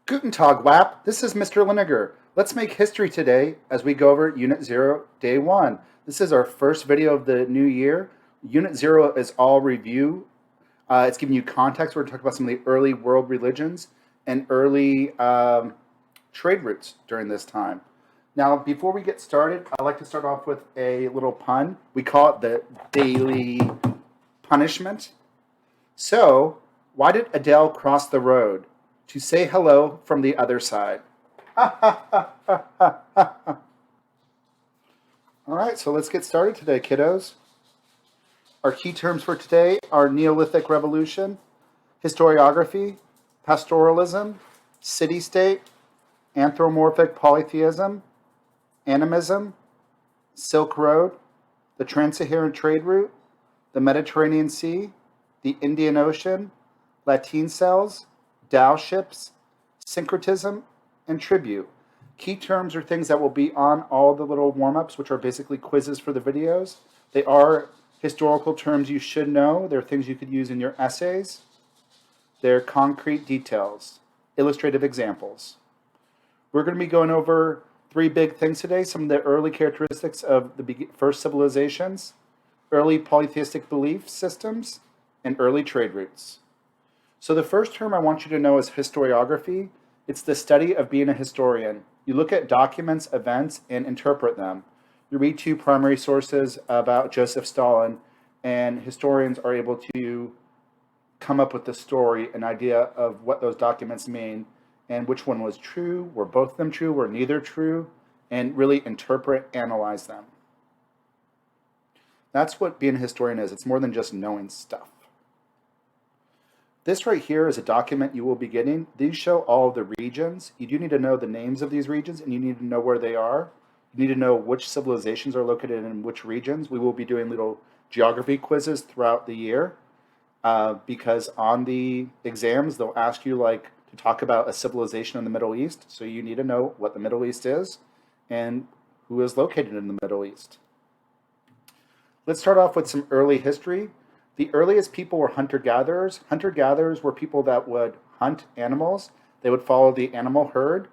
Guten Tag, WAP. This is Mr. Liniger. Let's make history today as we go over Unit 0, Day 1. This is our first video of the new year. Unit 0 is all review. It's giving you context. We're going to talk about some of the early world religions and early trade routes during this time. Now, before we get started, I'd like to start off with a little pun. We call it the daily punishment. So, why did Adele cross the road? To say hello from the other side. All right, so let's get started today, kiddos. Our key terms for today are Neolithic Revolution, historiography, pastoralism, city-state, anthropomorphic polytheism, animism, Silk Road, the Trans-Saharan trade route, the Mediterranean Sea, the Indian Ocean, Latin cells, Dow ships, syncretism, and tribute. Key terms are things that will be on all the little warm-ups, which are basically quizzes for the videos. They are historical terms you should know. They're things you could use in your essays. They're concrete details, illustrative examples. We're going to be going over three big things today. Some of the early characteristics of the first civilizations, early polytheistic belief systems, and early trade routes. So the first term I want you to know is historiography. It's the study of being a historian. You look at documents, events, and interpret them. You read two primary sources about Joseph Stalin, and historians are able to come up with the story, an idea of what those documents mean, and which one was true, were both of them true, were neither true, and really interpret, analyze them. That's what being a historian is. It's more than just knowing stuff. This right here is a document you will be getting. These show all of the regions. You do need to know the names of these regions, and you need to know where they are. You need to know which civilizations are located in which regions. We will be doing little geography quizzes throughout the year because on the exams, they'll ask you like to talk about a civilization in the Middle East. So you need to know what the Middle East is and who is located in the Middle East. Let's start off with some early history. The earliest people were hunter-gatherers. Hunter-gatherers were people that would hunt animals. They would follow the animal herd,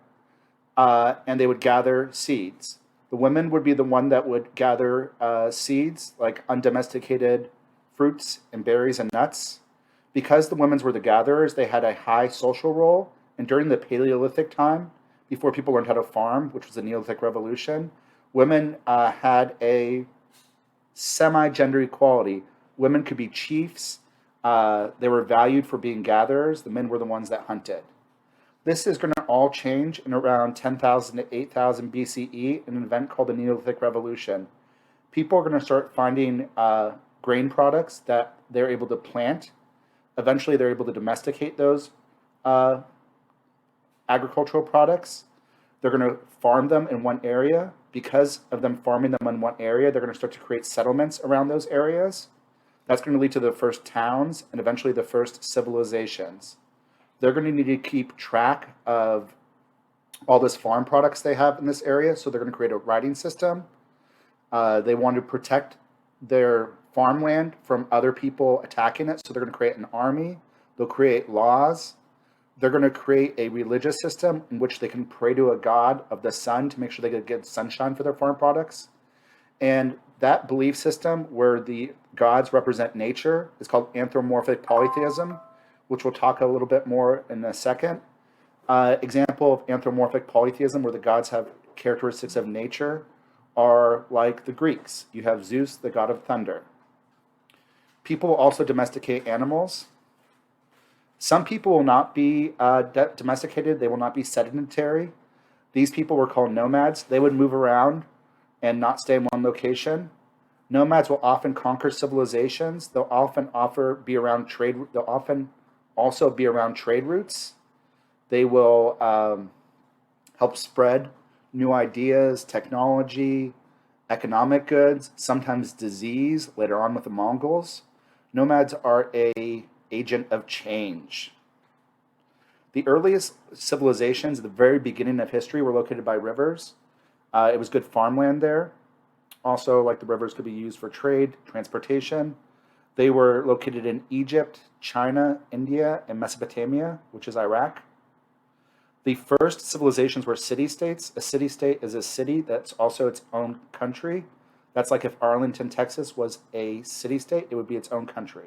and they would gather seeds. The women would be the one that would gather seeds, like undomesticated fruits and berries and nuts. Because the women were the gatherers, they had a high social role. And during the Paleolithic time, before people learned how to farm, which was the Neolithic Revolution, women had a semi-gender equality. Women could be chiefs. They were valued for being gatherers. The men were the ones that hunted. This is going to all change in around 10,000 to 8,000 BCE in an event called the Neolithic Revolution. People are going to start finding grain products that they're able to plant. Eventually, they're able to domesticate those agricultural products. They're going to farm them in one area. Because of them farming them in one area, they're going to start to create settlements around those areas. That's going to lead to the first towns and eventually the first civilizations. They're going to need to keep track of all this farm products they have in this area, so they're going to create a writing system. They want to protect their farmland from other people attacking it, so they're going to create an army. They'll create laws. They're going to create a religious system in which they can pray to a god of the sun to make sure they get sunshine for their farm products. And that belief system where the gods represent nature is called anthropomorphic polytheism, which we'll talk a little bit more in a second. Example of anthropomorphic polytheism where the gods have characteristics of nature are like the Greeks. You have Zeus, the god of thunder. People will also domesticate animals. Some people will not be domesticated. They will not be sedentary. These people were called nomads. They would move around and not stay in one location. Nomads will often conquer civilizations. They'll often be around trade. They'll often also be around trade routes. They will help spread new ideas, technology, economic goods, sometimes disease. Later on with the Mongols, nomads are an agent of change. The earliest civilizations at the very beginning of history were located by rivers. It was good farmland there. Also, like the rivers could be used for trade, transportation. They were located in Egypt, China, India, and Mesopotamia, which is Iraq. The first civilizations were city-states. A city-state is a city that's also its own country. That's like if Arlington, Texas was a city-state, it would be its own country.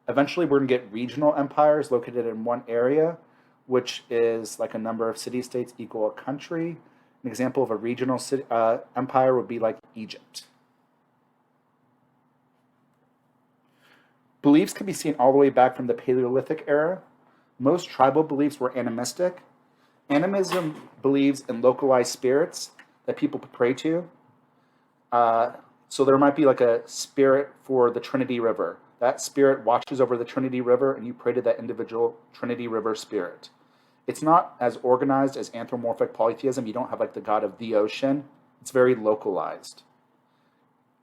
Eventually, we're going to get regional empires located in one area, which is like a number of city-states equal a country. An example of a regional empire would be like Egypt. Beliefs can be seen all the way back from the Paleolithic era. Most tribal beliefs were animistic. Animism believes in localized spirits that people pray to. So there might be like a spirit for the Trinity River. That spirit watches over the Trinity River, and you pray to that individual Trinity River spirit. It's not as organized as anthropomorphic polytheism. You don't have like the god of the ocean. It's very localized.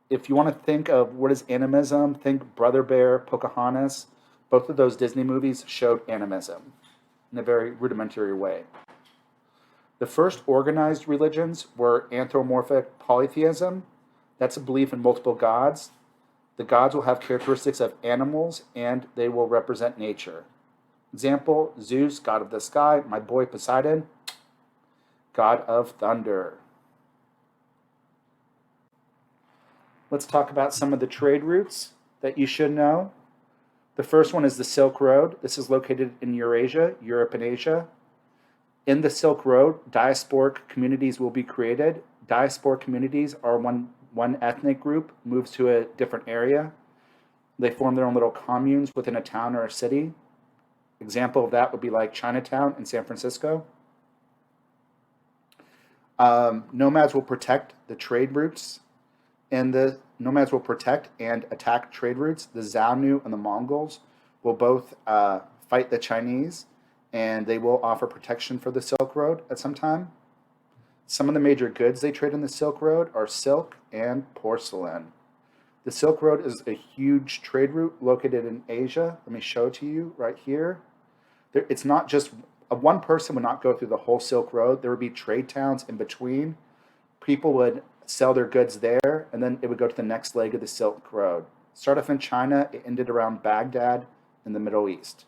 If you want to think of what is animism, think Brother Bear, Pocahontas. Both of those Disney movies showed animism in a very rudimentary way. The first organized religions were anthropomorphic polytheism. That's a belief in multiple gods. The gods will have characteristics of animals, and they will represent nature. Example, Zeus, god of the sky. My boy Poseidon, god of thunder. Let's talk about some of the trade routes that you should know. The first one is the Silk Road. This is located in Eurasia, Europe and Asia. In the Silk Road, diasporic communities will be created. Diasporic communities are one ethnic group moves to a different area. They form their own little communes within a town or a city. Example of that would be like Chinatown in San Francisco. Nomads will protect the trade routes, and the nomads will protect and attack trade routes. The Xiongnu and the Mongols will both fight the Chinese, and they will offer protection for the Silk Road at some time. Some of the major goods they trade in the Silk Road are silk and porcelain. The Silk Road is a huge trade route located in Asia. Let me show it to you right here. It's not just one person would not go through the whole Silk Road. There would be trade towns in between. People would sell their goods there, and then it would go to the next leg of the Silk Road. Start off in China, it ended around Baghdad in the Middle East.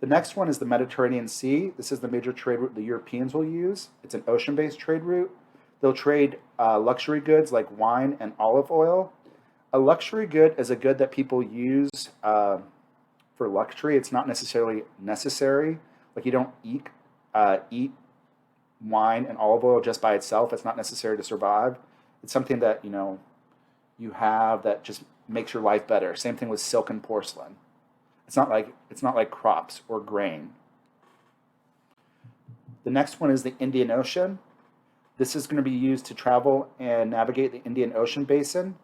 The next one is the Mediterranean Sea. This is the major trade route the Europeans will use. It's an ocean-based trade route. They'll trade luxury goods like wine and olive oil. A luxury good is a good that people use for luxury. It's not necessarily necessary. Like you don't eat wine and olive oil just by itself. It's not necessary to survive. It's something that you have that just makes your life better. Same thing with silk and porcelain. It's not like crops or grain. The next one is the Indian Ocean. This is going to be used to travel and navigate the Indian Ocean basin.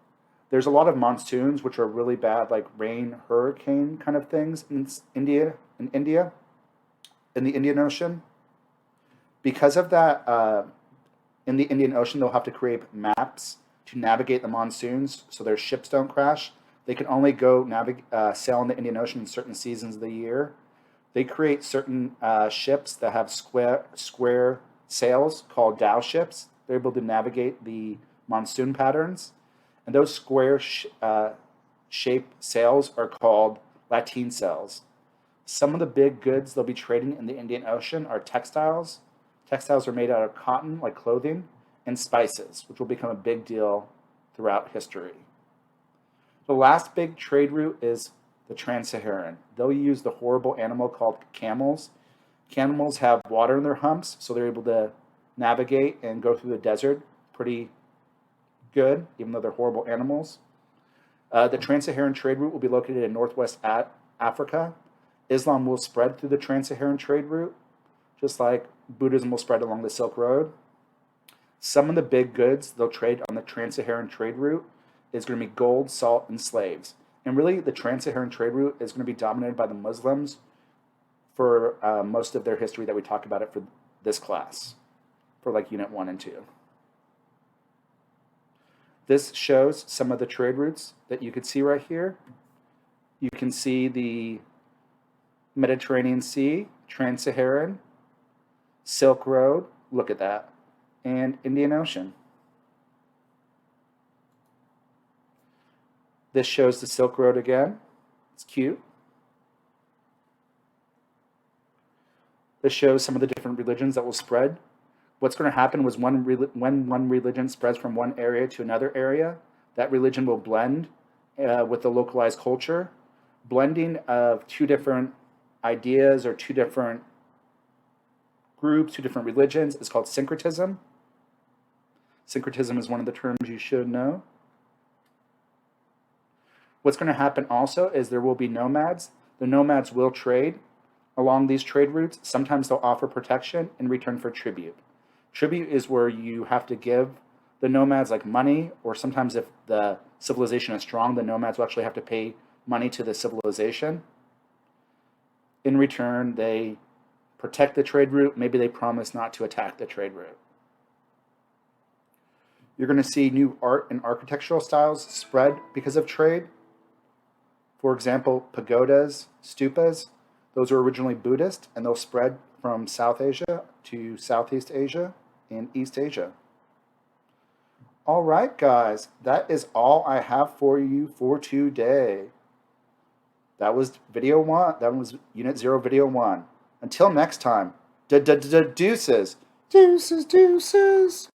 There's a lot of monsoons, which are really bad, like rain, hurricane kind of things in India, in the Indian Ocean. Because of that, in the Indian Ocean, they'll have to create maps to navigate the monsoons so their ships don't crash. They can only go sail in the Indian Ocean in certain seasons of the year. They create certain ships that have square sails called dhow ships. They're able to navigate the monsoon patterns. And those square shaped sails are called lateen sails. Some of the big goods they'll be trading in the Indian Ocean are textiles. Textiles are made out of cotton, like clothing, and spices, which will become a big deal throughout history. The last big trade route is the Trans-Saharan. They'll use the horrible animal called camels. Camels have water in their humps, so they're able to navigate and go through the desert pretty good, even though they're horrible animals. The Trans-Saharan trade route will be located in northwest Africa. Islam will spread through the Trans-Saharan trade route, just like Buddhism will spread along the Silk Road. Some of the big goods they'll trade on the Trans-Saharan trade route is going to be gold, salt, and slaves. And really, the Trans-Saharan trade route is going to be dominated by the Muslims for most of their history that we talk about it for this class, for like Unit 1 and 2. This shows some of the trade routes that you could see right here. You can see the Mediterranean Sea, Trans-Saharan, Silk Road, look at that, and Indian Ocean. This shows the Silk Road again. It's cute. This shows some of the different religions that will spread. What's going to happen was when one religion spreads from one area to another area, that religion will blend with the localized culture. Blending of two different ideas or two different groups, two different religions is called syncretism. Syncretism is one of the terms you should know. What's going to happen also is there will be nomads. The nomads will trade along these trade routes. Sometimes they'll offer protection in return for tribute. Tribute is where you have to give the nomads like money, or sometimes if the civilization is strong, the nomads will actually have to pay money to the civilization. In return, they protect the trade route. Maybe they promise not to attack the trade route. You're going to see new art and architectural styles spread because of trade. For example, pagodas, stupas, those were originally Buddhist, and they'll spread from South Asia to Southeast Asia and East Asia. All right, guys, that is all I have for you for today. That was video 1. That was Unit 0, video 1. Until next time, deuces. Deuces, deuces.